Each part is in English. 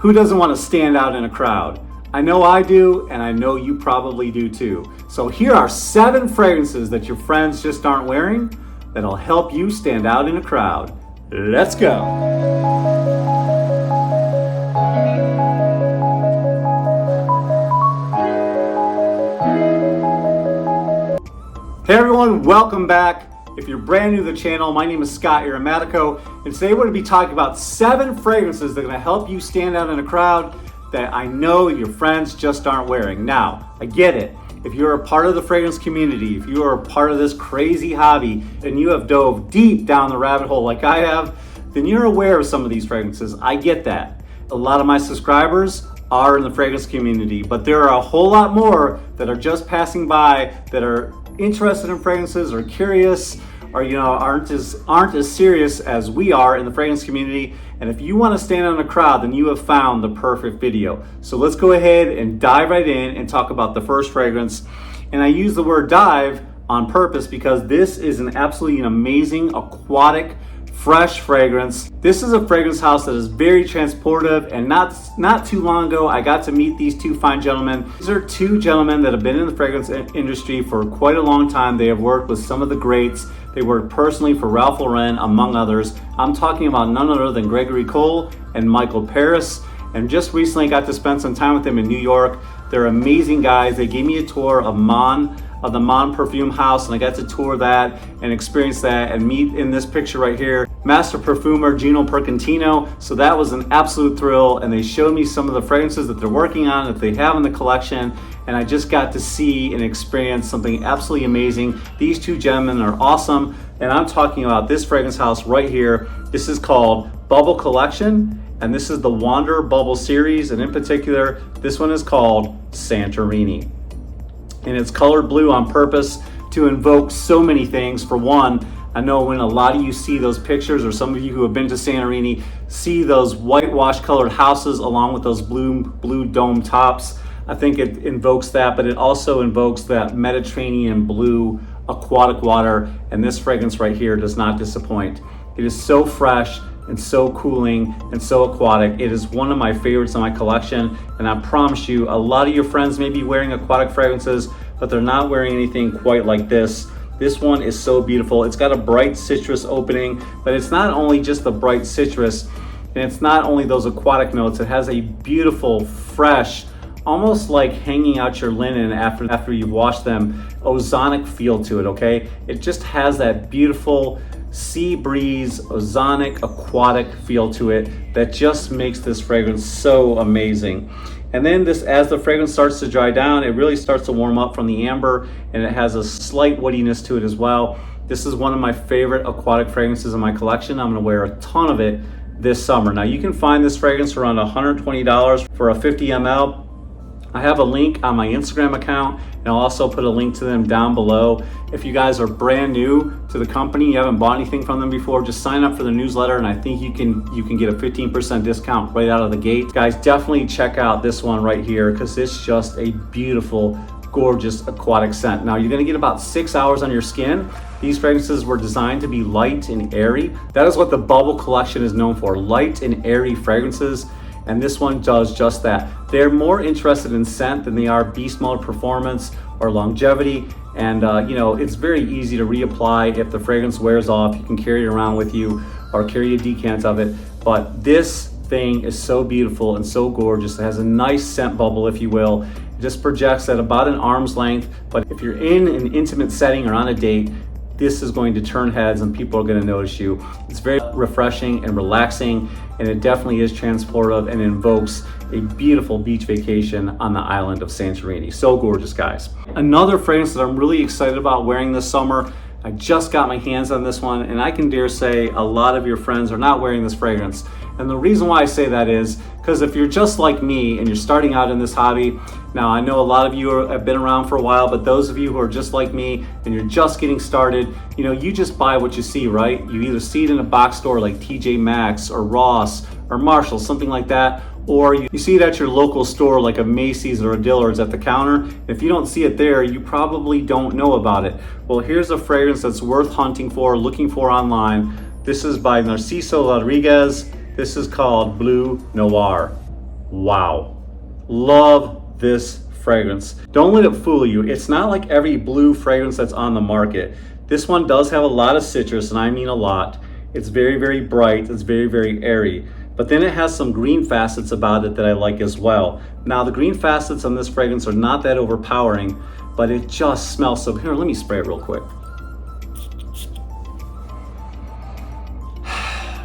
Who doesn't want to stand out in a crowd? I know I do, and I know you probably do too. So here are 7 fragrances that your friends just aren't wearing that'll help you stand out in a crowd. Let's go. Hey everyone, welcome back. If you're brand new to the channel, my name is Scott Aromatico, and today we're going to be talking about 7 fragrances that are going to help you stand out in a crowd that I know your friends just aren't wearing. Now, I get it. If you're a part of the fragrance community, if you are a part of this crazy hobby, and you have dove deep down the rabbit hole like I have, then you're aware of some of these fragrances. I get that. A lot of my subscribers are in the fragrance community, but there are a whole lot more that are just passing by that are interested in fragrances or curious or aren't as serious as we are in the fragrance community. And if you want to stand out in a crowd, then you have found the perfect video. So let's go ahead and dive right in and talk about the first fragrance. And I use the word dive on purpose because this is an absolutely amazing aquatic fresh fragrance. This is a fragrance house that is very transportive, and not too long ago I got to meet these 2 fine gentlemen. These are 2 gentlemen that have been in the fragrance industry for quite a long time. They have worked with some of the greats. They worked personally for Ralph Lauren, among others. I'm talking about none other than Gregory Cole and Michael Paris, and just recently got to spend some time with them in New York. They're amazing guys. They gave me a tour of the Mon Perfume house, and I got to tour that and experience that and meet, in this picture right here, master perfumer Gino Percantino. So that was an absolute thrill, and they showed me some of the fragrances that they're working on, that they have in the collection, and I just got to see and experience something absolutely amazing. These 2 gentlemen are awesome, and I'm talking about this fragrance house right here. This is called Bubble Collection, and this is the Wander Bubble series, and in particular, this one is called Santorini. And it's colored blue on purpose to invoke so many things. For one, I know when a lot of you see those pictures, or some of you who have been to Santorini see those whitewash colored houses along with those blue dome tops, I think it invokes that, but it also invokes that Mediterranean blue aquatic water, and this fragrance right here does not disappoint. It is so fresh and so cooling and so aquatic. It is one of my favorites in my collection, and I promise you, a lot of your friends may be wearing aquatic fragrances, but they're not wearing anything quite like this. This one is so beautiful. It's got a bright citrus opening, but it's not only just the bright citrus, and it's not only those aquatic notes. It has a beautiful, fresh, almost like hanging out your linen after you've washed them, ozonic feel to it, okay? It just has that beautiful sea breeze, ozonic, aquatic feel to it that just makes this fragrance so amazing. And then as the fragrance starts to dry down, it really starts to warm up from the amber, and it has a slight woodiness to it as well. This is one of my favorite aquatic fragrances in my collection. I'm gonna wear a ton of it this summer. Now you can find this fragrance around $120 for a 50 ml. I have a link on my Instagram account, and I'll also put a link to them down below. If you guys are brand new to the company, you haven't bought anything from them before, just sign up for the newsletter, and I think you can get a 15% discount right out of the gate. Guys, definitely check out this one right here, because it's just a beautiful, gorgeous aquatic scent. Now you're gonna get about 6 hours on your skin. These fragrances were designed to be light and airy. That is what the Bubble Collection is known for, light and airy fragrances. And this one does just that. They're more interested in scent than they are beast mode performance or longevity. And it's very easy to reapply. If the fragrance wears off, you can carry it around with you or carry a decant of it. But this thing is so beautiful and so gorgeous. It has a nice scent bubble, if you will. It just projects at about an arm's length. But if you're in an intimate setting or on a date, this is going to turn heads and people are going to notice you. It's very refreshing and relaxing, and it definitely is transportive and invokes a beautiful beach vacation on the island of Santorini. So gorgeous, guys. Another fragrance that I'm really excited about wearing this summer, I just got my hands on this one, and I can dare say a lot of your friends are not wearing this fragrance. And the reason why I say that is because if you're just like me and you're starting out in this hobby, now I know a lot of you have been around for a while, but those of you who are just like me and you're just getting started, you just buy what you see, right? You either see it in a box store like TJ Maxx or Ross or Marshall, something like that, or you see it at your local store like a Macy's or a Dillard's at the counter. If you don't see it there, you probably don't know about it. Well, here's a fragrance that's worth hunting for, looking for online. This is by Narciso Rodriguez. This is called Blue Noir. Wow. Love this fragrance. Don't let it fool you. It's not like every blue fragrance that's on the market. This one does have a lot of citrus, and I mean a lot. It's very, very bright. It's very, very airy. But then it has some green facets about it that I like as well. Now the green facets on this fragrance are not that overpowering, but it just smells so. Here, let me spray it real quick.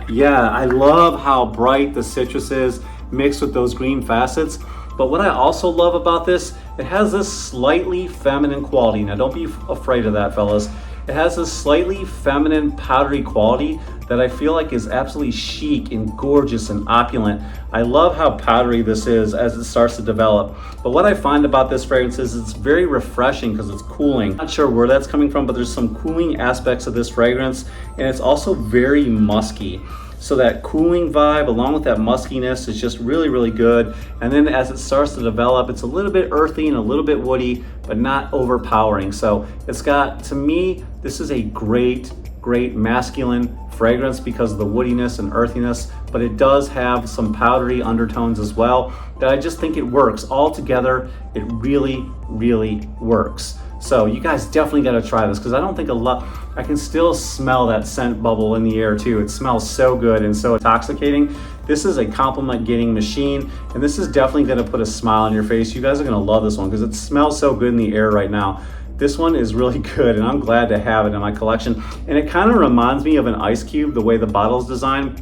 Yeah, I love how bright the citrus is mixed with those green facets. But what I also love about this, it has this slightly feminine quality. Now don't be afraid of that, fellas. It has this slightly feminine powdery quality that I feel like is absolutely chic and gorgeous and opulent. I love how powdery this is as it starts to develop. But what I find about this fragrance is it's very refreshing because it's cooling. I'm not sure where that's coming from, but there's some cooling aspects of this fragrance, and it's also very musky. So that cooling vibe along with that muskiness is just really, really good. And then as it starts to develop, it's a little bit earthy and a little bit woody, but not overpowering. So it's got, to me, this is a great masculine fragrance because of the woodiness and earthiness, but it does have some powdery undertones as well that I just think it works. All together, it really, really works. So you guys definitely got to try this because I don't think I can still smell that scent bubble in the air too. It smells so good and so intoxicating. This is a compliment getting machine, and this is definitely going to put a smile on your face. You guys are going to love this one because it smells so good in the air right now. This one is really good, and I'm glad to have it in my collection. And it kind of reminds me of an ice cube, the way the bottle is designed,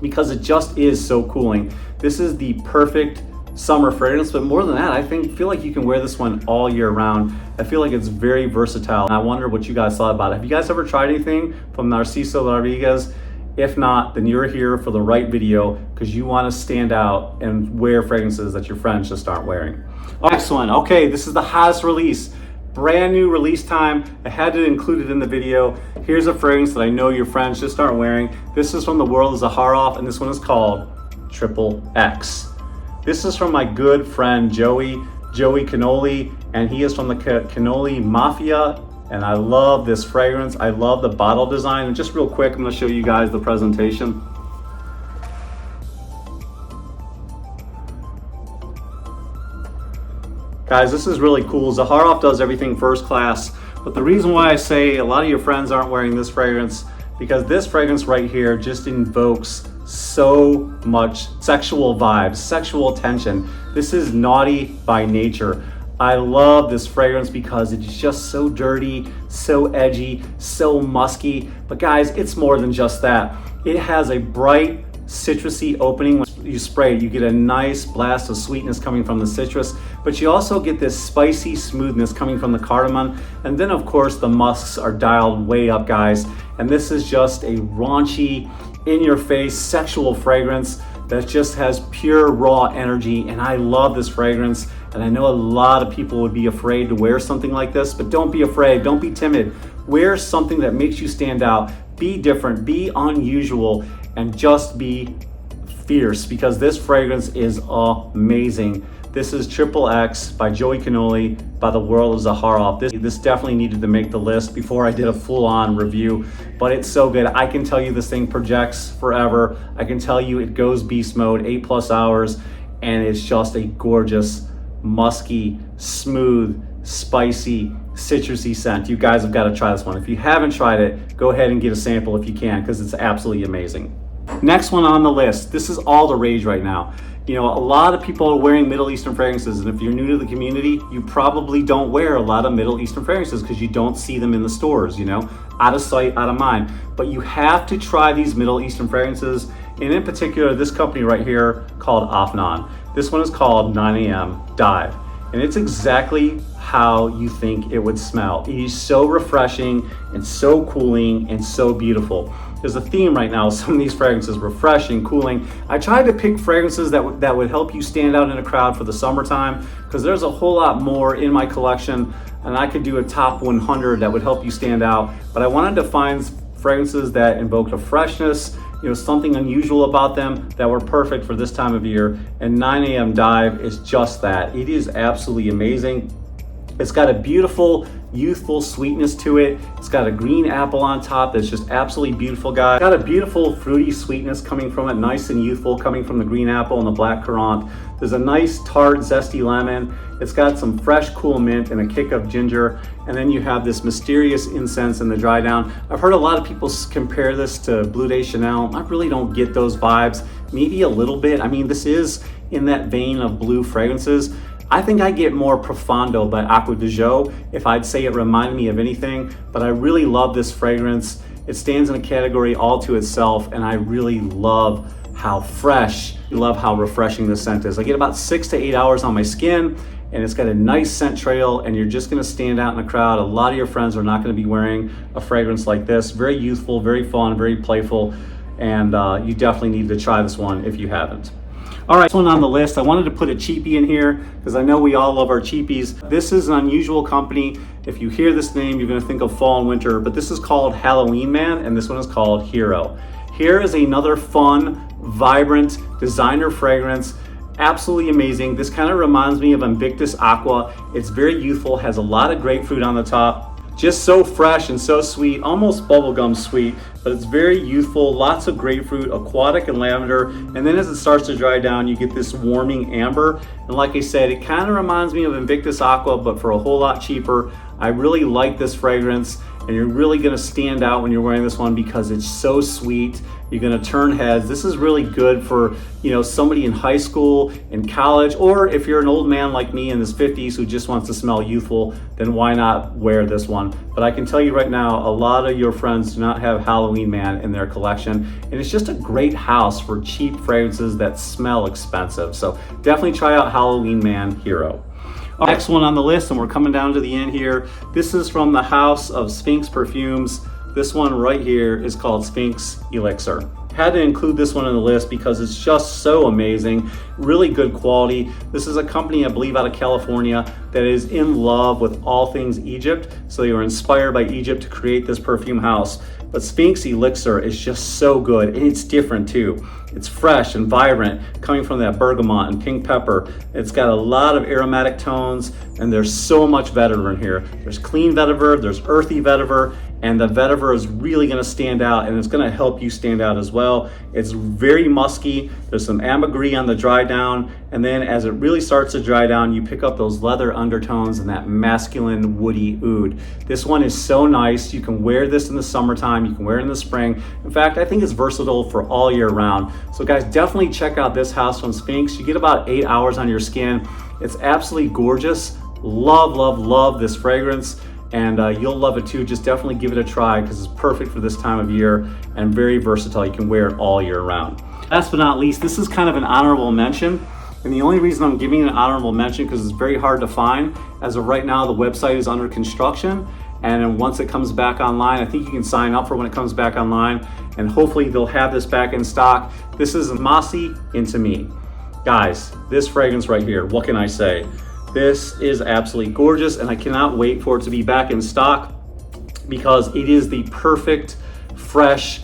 because it just is so cooling. This is the perfect summer fragrance, but more than that, I feel like you can wear this one all year round. I feel like it's very versatile, and I wonder what you guys thought about it. Have you guys ever tried anything from Narciso Rodriguez? If not, then you're here for the right video because you want to stand out and wear fragrances that your friends just aren't wearing. Next one, okay, this is the hottest release. Brand new release time. I had to include it in the video. Here's a fragrance that I know your friends just aren't wearing. This is from the world of Zaharoff, and this one is called Triple X. This is from my good friend Joey Cannoli, and he is from the Cannoli Mafia, and I love this fragrance. I love the bottle design. And just real quick, I'm going to show you guys the presentation. Guys, this is really cool. Zaharoff does everything first class, but the reason why I say a lot of your friends aren't wearing this fragrance, because this fragrance right here just invokes so much sexual vibes, sexual tension. This is naughty by nature. I love this fragrance because it's just so dirty, so edgy, so musky. But guys, it's more than just that. It has a bright, citrusy opening. When you spray it, you get a nice blast of sweetness coming from the citrus, but you also get this spicy smoothness coming from the cardamom. And then of course the musks are dialed way up, guys. And this is just a raunchy, in your face, sexual fragrance that just has pure raw energy. And I love this fragrance. And I know a lot of people would be afraid to wear something like this, but don't be afraid, don't be timid. Wear something that makes you stand out. Be different, be unusual, and just be fierce, because this fragrance is amazing. This is Triple X by Joey Cannoli by the world of Zaharoff. This definitely needed to make the list before I did a full-on review, but it's so good. I can tell you this thing projects forever. I can tell you it goes beast mode, 8+ hours, and it's just a gorgeous, musky, smooth, spicy, citrusy scent. You guys have got to try this one. If you haven't tried it, go ahead and get a sample if you can, because it's absolutely amazing. Next one on the list. This is all the rage right now. You know, a lot of people are wearing Middle Eastern fragrances, and if you're new to the community, you probably don't wear a lot of Middle Eastern fragrances because you don't see them in the stores, you know, out of sight, out of mind. But you have to try these Middle Eastern fragrances, and in particular, this company right here called Afnan. This one is called 9 AM Dive, and it's exactly how you think it would smell. It is so refreshing and so cooling and so beautiful. There's a theme right now, some of these fragrances, refreshing, cooling. I tried to pick fragrances that would help you stand out in a crowd for the summertime, because there's a whole lot more in my collection, and I could do a top 100 that would help you stand out. But I wanted to find fragrances that invoked a freshness, you know, something unusual about them that were perfect for this time of year. And 9 AM Dive is just that. It is absolutely amazing. It's got a beautiful, youthful sweetness to it. It's got a green apple on top that's just absolutely beautiful, guys. Got a beautiful fruity sweetness coming from it, nice and youthful, coming from the green apple and the black currant. There's a nice tart, zesty lemon. It's got some fresh, cool mint and a kick of ginger. And then you have this mysterious incense in the dry down. I've heard a lot of people compare this to Bleu de Chanel. I really don't get those vibes. Maybe a little bit. I mean, this is in that vein of blue fragrances. I think I get more Profondo by Acqua di Gio if I'd say it reminded me of anything, but I really love this fragrance. It stands in a category all to itself, and I really love how fresh, I love how refreshing the scent is. I get about 6 to 8 hours on my skin, and it's got a nice scent trail, and you're just gonna stand out in a crowd. A lot of your friends are not gonna be wearing a fragrance like this. Very youthful, very fun, very playful, and you definitely need to try this one if you haven't. All right, this one on the list, I wanted to put a cheapie in here because I know we all love our cheapies. This is an unusual company. If you hear this name, you're gonna think of fall and winter, but this is called Halloween Man, and this one is called Hero. Here is another fun, vibrant designer fragrance. Absolutely amazing. This kind of reminds me of Invictus Aqua. It's very youthful, has a lot of grapefruit on the top. Just so fresh and so sweet, almost bubblegum sweet, but it's very youthful, lots of grapefruit, aquatic and lavender, and then as it starts to dry down, you get this warming amber. And like I said, it kind of reminds me of Invictus Aqua, but for a whole lot cheaper. I really like this fragrance, and you're really gonna stand out when you're wearing this one because it's so sweet. You're gonna turn heads. This is really good for, you know, somebody in high school, in college, or if you're an old man like me in his 50s who just wants to smell youthful, then why not wear this one? But I can tell you right now, a lot of your friends do not have Halloween Man in their collection, and it's just a great house for cheap fragrances that smell expensive. So definitely try out Halloween Man Hero. Next one on the list, and we're coming down to the end here. This is from the house of Sphinx Perfumes. This one right here is called Sphinx Elixir. Had to include this one on the list because it's just so amazing, really good quality. This is a company, I believe, out of California that is in love with all things Egypt. So they were inspired by Egypt to create this perfume house. But Sphinx Elixir is just so good, and it's different too. It's fresh and vibrant, coming from that bergamot and pink pepper. It's got a lot of aromatic tones, and there's so much vetiver in here. There's clean vetiver, there's earthy vetiver, and the vetiver is really gonna stand out, and it's gonna help you stand out as well. It's very musky. There's some ambergris on the dry down, and then as it really starts to dry down, you pick up those leather undertones and that masculine woody oud. This one is so nice. You can wear this in the summertime, you can wear it in the spring. In fact, I think it's versatile for all year round. So guys, definitely check out this house from Sphinx. You get about 8 hours on your skin. It's absolutely gorgeous. Love, love, love this fragrance. And you'll love it too. Just definitely give it a try because it's perfect for this time of year and very versatile. You can wear it all year round. Last but not least, this is kind of an honorable mention. And the only reason I'm giving it an honorable mention because it's very hard to find. As of right now, the website is under construction. And then once it comes back online, I think you can sign up for when it comes back online. And hopefully they'll have this back in stock. This is Mossy Into Me. Guys, this fragrance right here, what can I say? This is absolutely gorgeous, and I cannot wait for it to be back in stock because it is the perfect fresh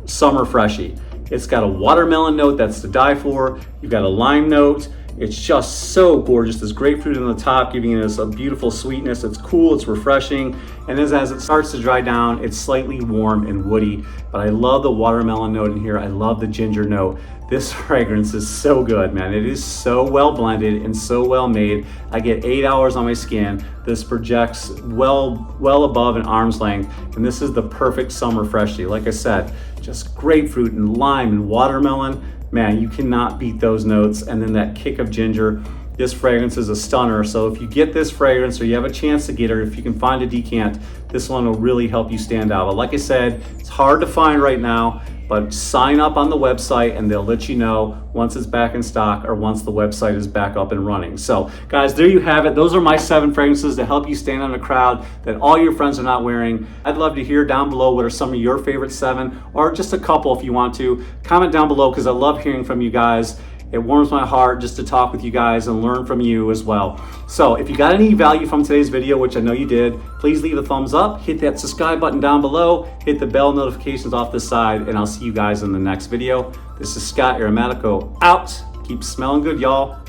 summer freshie. It's got a watermelon note that's to die for. You've got a lime note. It's just so gorgeous. There's grapefruit on the top, giving us a beautiful sweetness. It's cool, it's refreshing. And as it starts to dry down, it's slightly warm and woody. But I love the watermelon note in here. I love the ginger note. This fragrance is so good, man. It is so well blended and so well made. I get 8 hours on my skin. This projects well above an arm's length. And this is the perfect summer freshie. Like I said, just grapefruit and lime and watermelon. Man, you cannot beat those notes. And then that kick of ginger. This fragrance is a stunner. So if you get this fragrance or you have a chance to get it, or if you can find a decant, this one will really help you stand out. But like I said, it's hard to find right now, but sign up on the website and they'll let you know once it's back in stock or once the website is back up and running. So guys, there you have it. Those are my 7 fragrances to help you stand out in a crowd that all your friends are not wearing. I'd love to hear down below what are some of your favorite 7, or just a couple if you want to. Comment down below because I love hearing from you guys. It warms my heart just to talk with you guys and learn from you as well. So if you got any value from today's video, which I know you did, please leave a thumbs up, hit that subscribe button down below, hit the bell notifications off the side, and I'll see you guys in the next video. This is Scott Aromatico out. Keep smelling good, y'all.